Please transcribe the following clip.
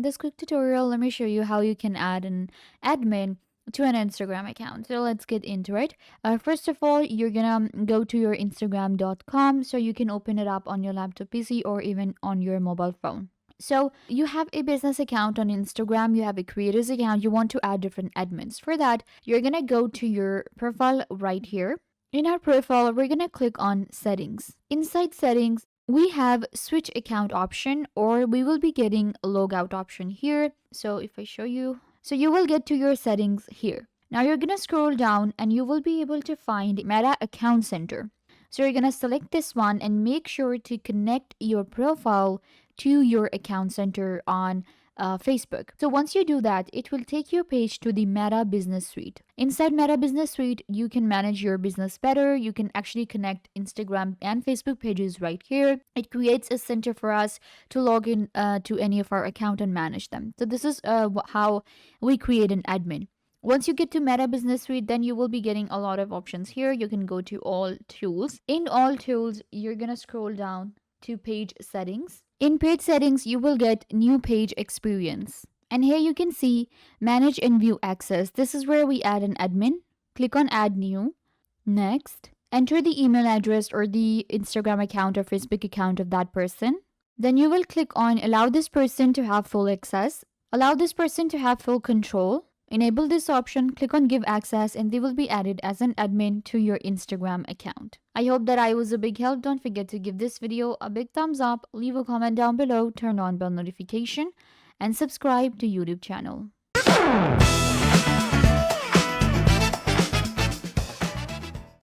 this quick tutorial, let me show you how you can add an admin to an Instagram account. So let's get into it. First of all, you're gonna go to your Instagram.com so you can open it up on your laptop PC or even on your mobile phone. So you have a business account on Instagram, you have a creators account, you want to add different admins. For that, you're gonna go to your profile right here. In our profile, we're gonna click on settings. Inside settings, we have switch account option, or we will be getting a logout option here. So if I show you, so you will get to your settings here. Now you're gonna scroll down and you will be able to find Meta Account Center. So you're gonna select this one and make sure to connect your profile to your account center on Facebook. So once you do that, it will take your page to the Meta Business Suite. Inside Meta Business Suite, you can manage your business better. You can actually connect Instagram and Facebook pages right here. It creates a center for us to log in to any of our account and manage them. So this is how we create an admin. Once you get to Meta Business Suite, then you will be getting a lot of options here. You can go to all tools. In all tools, you're gonna scroll down to page settings. In page settings, you will get new page experience. And here you can see manage and view access. This is where we add an admin. Click on add new. Next, enter the email address or the Instagram account or Facebook account of that person. Then you will click on allow this person to have full access. Allow this person to have full control. Enable this option, click on give access, and they will be added as an admin to your Instagram account. I hope that I was a big help. Don't forget to give this video a big thumbs up, leave a comment down below, turn on bell notification, and subscribe to YouTube channel.